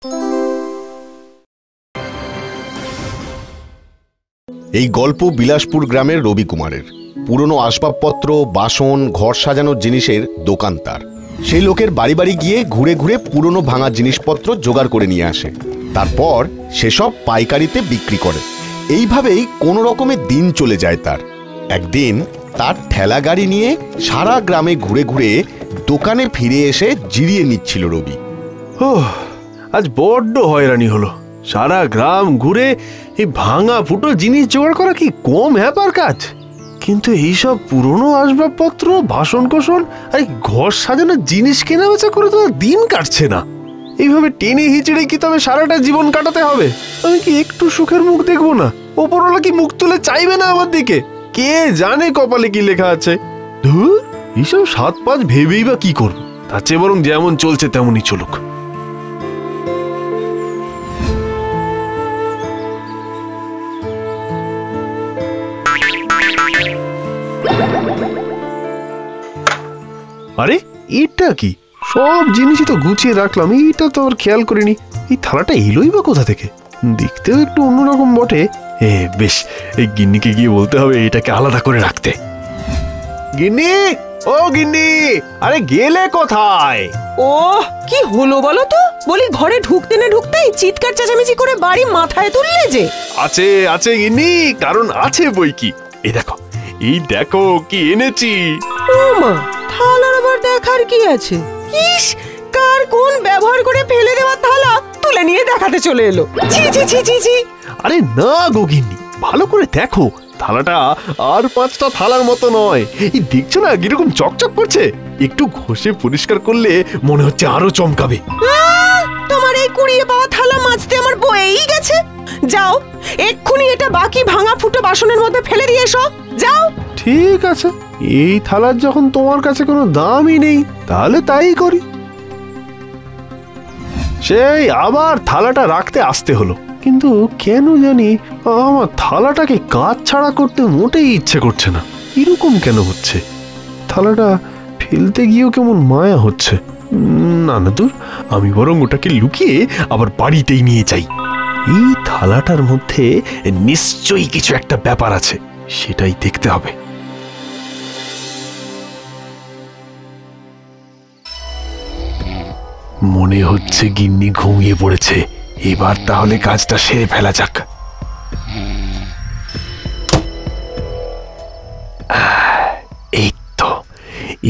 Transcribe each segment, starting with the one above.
এই গল্প বিলাসপুর গ্রামের রবি কুমারের। পুরনো আসবাবপত্র, বাসন, ঘর সাজানোর জিনিসের দোকান তার। সেই লোকের বাড়ি বাড়ি গিয়ে ঘুরে ঘুরে পুরনো ভাঙা জিনিসপত্র জোগাড় করে নিয়ে আসে, তারপর সেসব পাইকারিতে বিক্রি করে। এইভাবেই কোনো রকমে দিন চলে যায় তার। একদিন তার ঠেলা গাড়ি নিয়ে সারা গ্রামে ঘুরে ঘুরে দোকানে ফিরে এসে জিরিয়ে নিচ্ছিল রবি। আজ বড্ড হয়রানি হলো। সারা গ্রাম ঘুরে এই ভাঙা ফুটো জিনিস জোগাড় করা কি কম হ্যাপার কাজ? কিন্তু এইসব পুরনো আসবাবপত্র, বাসন কোসন আর ঘর সাজানোর জিনিস কেনা বেচা করে তো দিন কাটছে না। এইভাবে টেনে হিচড়ে কি তবে সারাটা জীবন কাটাতে হবে? আমি কি একটু সুখের মুখ দেখবো না? ওপরওয়ালা কি মুখ তুলে চাইবে না আমার দিকে? কে জানে কপালে কি লেখা আছে? ধুর, এইসব ৭-৫ ভেবেই বা কি করবো? তার চেয়ে বরং যেমন চলছে তেমনই চলুক। আরে এটা কি? সব জিনিসই তো গুছিয়ে রাখলাম, এইটা তো আর খেয়াল করিনি। এই থালাটা এলোই বা কোথা থেকে? দেখতেও একটু অন্যরকম বটে। বেশ, এই গিন্নিকে গিয়ে বলতে হবে এটাকে আলাদা করে রাখতে। গিন্নি, ও গিন্নি, আরে গেলে কোথায়? ও কি হলো বলো তো? বলি ঘরে ঢুকতে না ঢুকতেই চিৎকার চেঁচামেচি করে বাড়ি মাথায় তুললে যে। আছে আছে গিন্নি, কারণ আছে বই কি। এই দেখো কি এনেছি। ও মা, থালার আবার দেখার কি আছে? ইস, কার কোন ব্যবহার করে ফেলে দেওয়া থালা তুলে নিয়ে দেখাতে চলে এলো। ছি ছি ছি ছি ছি। আরে না গো গিন্নি, ভালো করে দেখো, থালাটা আর ৫টা থালার মতো নয়। এই দেখছো না কিরকম চকচক করছে? একটু ঘষে পরিষ্কার করলে মনে হচ্ছে আরো চমকাবে। তোমার এই কুড়িয়ে পাওয়া থালা মাজতে আমার বয়েই গেছে। যাও, এক্ষুনি এটা বাকি ভাঙা ফুটো বাসনের মধ্যে ফেলে দিয়ে এসো, যাও। ঠিক আছে, এই থালার যখন তোমার কাছে কোনো দামই নেই, তাহলে তাই করি। সেই আবার থালাটা রাখতে আসতে হলো, কিন্তু কেন জানি আমার থালাটাকে কাজ ছাড়া করতে মোটেই ইচ্ছে করছে না। এরকম কেন হচ্ছে? থালাটা ফেলতে গিয়েও কেমন মায়া হচ্ছে। না না দূর, আমি বরং ওটাকে লুকিয়ে আবার বাড়িতেই নিয়ে যাই। এই থালাটার মধ্যে নিশ্চয়ই কিছু একটা ব্যাপার আছে, সেটাই দেখতে হবে। মনে হচ্ছে গিন্নি ঘুমিয়ে পড়েছে। এবার তাহলে কাজটা সেরে ফেলা যাক। এই তো,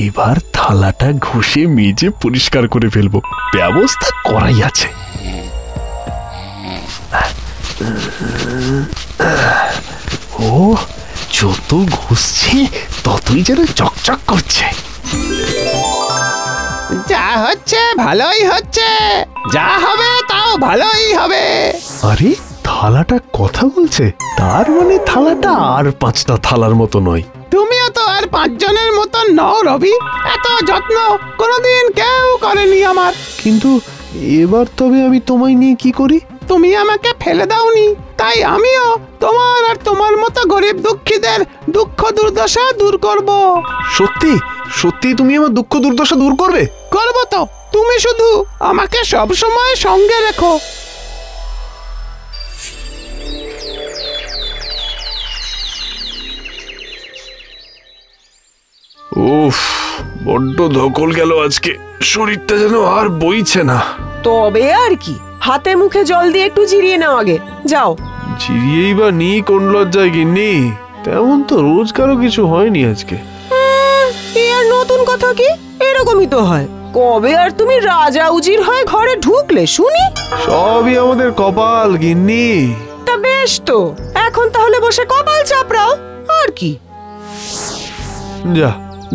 এবার থালাটা ঘষে মেজে পরিষ্কার করে ফেলবো। ব্যবস্থা করাই আছে। ও, যত ঘষছে ততই যেন চকচক করছে। যা হচ্ছে ভালোই হচ্ছে, যা হবে তাও ভালোই হবে। আরে থালাটা কথা বলছে, তার মানে থালাটা আর ৫টা থালার মতো নয়। তুমিও তো আর ৫ জনের মতো নও রবি, এত যত্ন কোনোদিন কেউ করেনি আমার। কিন্তু এবার তবে আমি তোমায় নিয়ে কি করি? তুমি আমাকে ফেলে দাওনি, তাই আমিও তোমার আর তোমার মতো গরিব দুঃখীদের দুঃখ দুর্দশা দূর করব। সত্যি সত্যি তুমি আমার দুঃখ দুর্দশা দূর করবে? করবো তো, তুমি শুধু আমাকে সব সময় সঙ্গে রেখো। উফ, বড্ড ধকল গেল আজকে, শরীরটা যেন আর বইছে না। তবে আর কি, হাতে মুখে জল দিয়ে একটু জিরিয়ে নাও আগে, যাও। জিরিয়েই বা নি কোন লজ্জায় গিন্নি? তেমন তো রোজকারও কিছু হয়নি আজকে। এর নতুন কথা কি? এরকমই তো হয়। কবে আর তুমি রাজা উজির হয়ে ঘরে ঢুকলে শুনি? সবই আমাদের কপাল গিন্নি। তা বেশ তো, এখন তাহলে বসে কপাল চাপড়াও, আর কি। যা,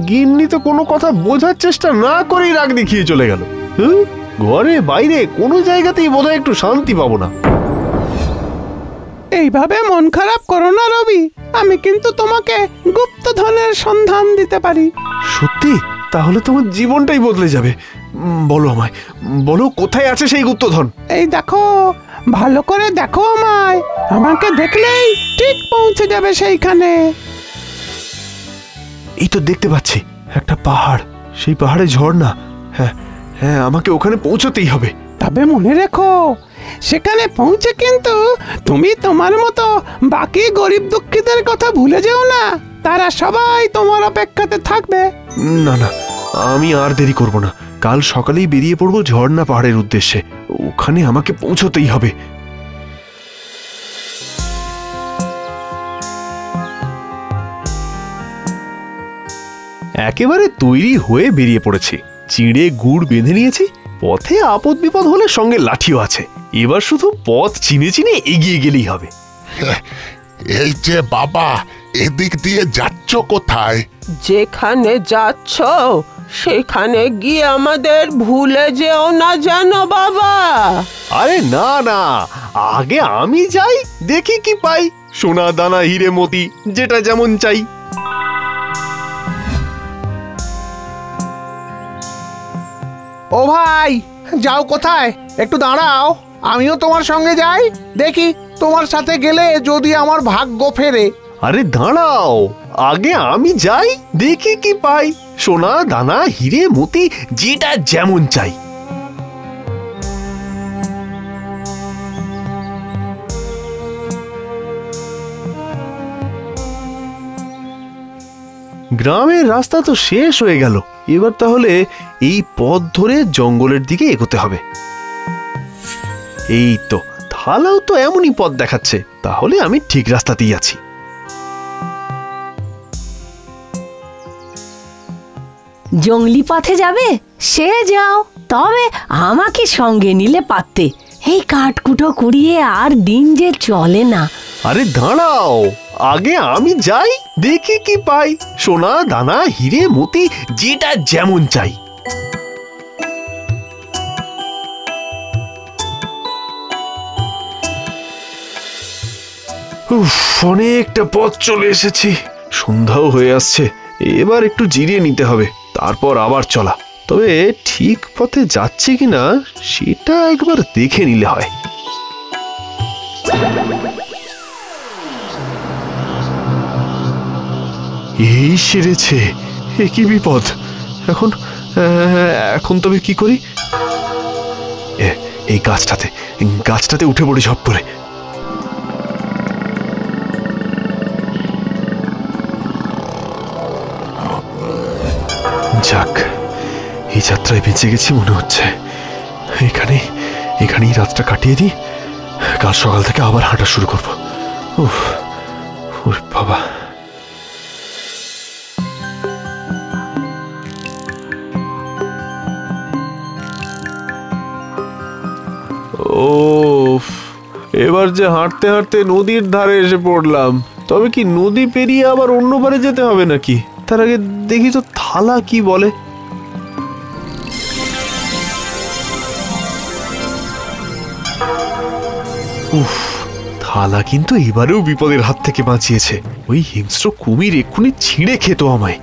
গিন্নি তো কোনো কথা বোঝার চেষ্টা না করেই রাগ দেখিয়ে চলে গেল। ঘরে বাইরে কোনো জায়গাতেই বোধহয় একটু শান্তি পাবো না। এইভাবে মন খারাপ করো না রবি, আমি কিন্তু তোমাকে গুপ্তধনের সন্ধান দিতে পারি। সত্যি? তাহলে তোমার জীবনটাই বদলে যাবে। বলো আমায়, বলো কোথায় আছে সেই গুপ্তধন? এই দেখো, ভালো করে দেখো আমায়, আমাকে দেখলেই ঠিক পৌঁছে যাবে সেইখানে। এই তো দেখতে পাচ্ছি একটা পাহাড়, সেই পাহাড়ে ঝর্ণা। হ্যাঁ হ্যাঁ, আমাকে ওখানে পৌঁছতেই হবে। তবে মনে রেখো, সেখানে পৌঁছে কিন্তু তুমি তোমার মতো বাকি গরিব দুঃখীদের কথা ভুলে যেও না। তারা সবাই তোমার অপেক্ষাতে থাকবে। না না, আমি আর দেরি করব না। কাল সকালেই বেরিয়ে পড়বো ঝর্ণা পাহাড়ের উদ্দেশ্যে। ওখানে আমাকে পৌঁছতেই হবে। একেবারে তৈরি হয়ে বেরিয়ে পড়েছি। চিড়ে গুড় বেঁধে নিয়েছি। পথে আপদ বিপদ হলে সঙ্গে লাঠিও আছে। এবার শুধু পথ চিনে চিনে এগিয়ে গেলেই হবে। এই যে বাবা, এদিক দিয়ে যাচ্ছ কোথায়? যেখানে যাচ্ছ সেখানে গিয়ে আমাদের ভুলে যেও না জানো বাবা। আরে না না, আগে আমি যাই, দেখি কি পাই। সোনা দানা হিরে মতি, যেটা যেমন চাই। ও ভাই, যাও কোথায়? একটু দাঁড়াও, আমিও তোমার সঙ্গে যাই। দেখি তোমার সাথে গেলে যদি আমার ভাগ্য ফেরে। আরে দাঁড়াও, আগে আমি যাই, দেখি কি পাই। সোনা দানা হিরে মতি, যেটা যেমন চাই। গ্রামের রাস্তা তো শেষ হয়ে গেল। এবার তাহলে এই পথ ধরে জঙ্গলের দিকে এগোতে হবে। এই তো, থালাও তো এমনই পথ দেখাচ্ছে। তাহলে আমি ঠিক রাস্তাতেই আছি। জঙ্গলি পথে যাবে? সে যাও, তবে আমাকে সঙ্গে নিলে পারতে। এই কাঠকুটো কুড়িয়ে আর দিন যে চলে না। আরে দাঁড়াও, আগে আমি যাই, দেখি কি পাই। সোনা দানা হিরে মতি, যেটা যেমন চাই। উফ, অনেকটা পথ চলে এসেছি। সন্ধ্যাও হয়ে আসছে। এবার একটু জিরিয়ে নিতে হবে, তারপর আবার চলা। তবে ঠিক পথে যাচ্ছে কিনা সেটা একবার দেখে নিলে হয়। এই সেরেছে, এ কি বিপদ! এখন এখন তবে কি করি? এই গাছটাতে উঠে পড়ি ঝপ করে। যাক, এই যাত্রায় বেঁচে গেছি মনে হচ্ছে। এখানেই রাতটা কাটিয়ে দিই। কাল সকাল থেকে আবার হাঁটা শুরু করবো। উফ, ওরে বাবা। ওফ, এবার যে হাঁটতে হাঁটতে নদীর ধারে এসে পড়লাম। তবে কি নদী পেরিয়ে আবার অন্য পারে যেতে হবে নাকি? তার আগে দেখি তো থালা কি বলে। উফ, থালা কিন্তু এবারেও বিপদের হাত থেকে বাঁচিয়েছে। ওই হিংস্র কুমির এক্ষুনি ছিঁড়ে খেত আমায়।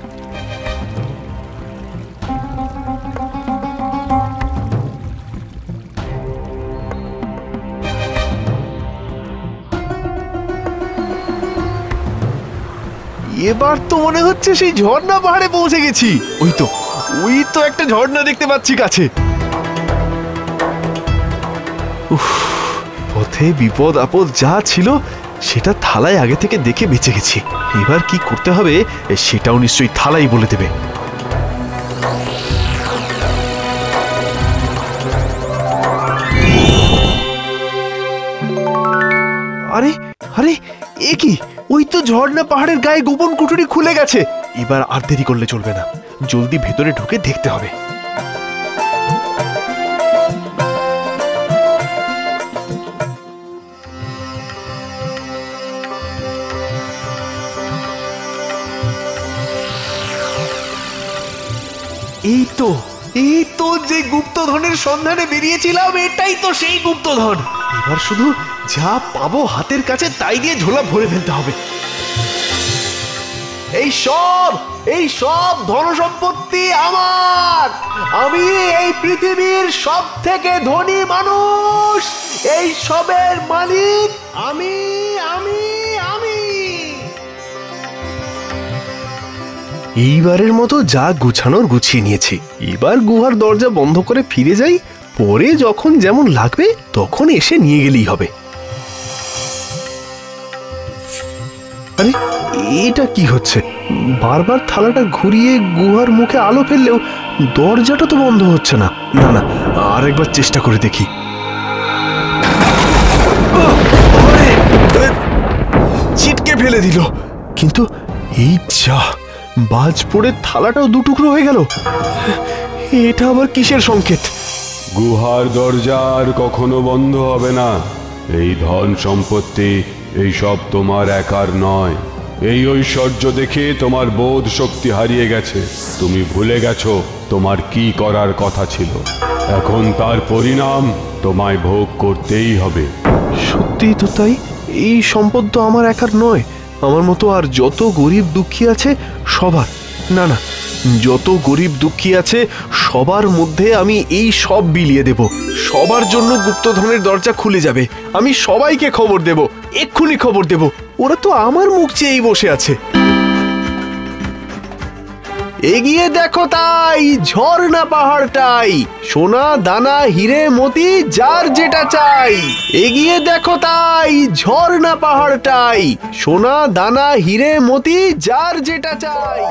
এবার তো মনে হচ্ছে সেই ঝর্ণা পাহাড়ে পৌঁছে গেছি। ওই তো একটা ঝর্ণা দেখতে পাচ্ছি কাছে। উফ, পথে বিপদ আপদ যা ছিল সেটা থালায় আগে থেকে দেখে বেঁচে গেছি। এবার কি করতে হবে সেটাও নিশ্চয়ই থালাই বলে দেবে। আরে আরে, এ কি? ওই তো ঝর্ণা পাহাড়ের গায়ে গোপন কুঠুরি খুলে গেছে। এবার আর দেরি করলে চলবে না, জলদি ভেতরে ঢুকে দেখতে হবে। এই তো যে গুপ্তধনের সন্ধানে বেরিয়েছিলাম, এটাই তো সেই গুপ্তধন। এবার শুধু যা পাবো হাতের কাছে তাই দিয়ে ঝোলা ভরে ফেলতে হবে। এই সব ধন সম্পত্তি আমার। আমি এই পৃথিবীর সব থেকে ধনী মানুষ। এই সবের মালিক আমি আমি আমি এইবারের মতো যা গুছানোর গুছিয়ে নিয়েছি। এবার গুহার দরজা বন্ধ করে ফিরে যাই, পরে যখন যেমন লাগবে তখন এসে নিয়ে গেলেই হবে। আরে এটা কি হচ্ছে? বারবার থালাটা ঘুরিয়ে গুহার মুখে আলো ফেললেও দরজাটা তো বন্ধ হচ্ছে না। না না, আরেকবার চেষ্টা করে দেখি। ছিটকে ফেলে দিল, কিন্তু এই যা, বাজ পড়ে থালাটাও দুটুকরো হয়ে গেল। এটা আবার কিসের সংকেত? গুহার দরজা আর কখনো বন্ধ হবে না। এই ধন সম্পত্তি এইসব তোমার একার নয়। এই ঐশ্বর্য দেখে তোমার বোধ শক্তি হারিয়ে গেছে। তুমি ভুলে গেছো তোমার কি করার কথা ছিল। এখন তার পরিণাম তোমায় ভোগ করতেই হবে। সত্যিই তো তাই। এই সম্পদ তো আমার একার নয়, আমার মতো আর যত গরিব দুঃখী আছে সবার। না না, যত গরিব দুঃখী আছে সবার মধ্যে আমি এই সব বিলিয়ে দেব। সবার জন্য গুপ্তধনের দরজা খুলে যাবে। আমি সবাইকে খবর দেব, এক্ষুনি খবর দেব। ওরা তো আমার মুখ চেয়েই বসে আছে। এগিয়ে দেখো তাই, ঝর্ণা পাহাড়টাই, সোনা দানা হিরে মতি যার যেটা চাই। এগিয়ে দেখো তাই, ঝর্ণা পাহাড়টাই, সোনা দানা হিরে মতি যার যেটা চাই।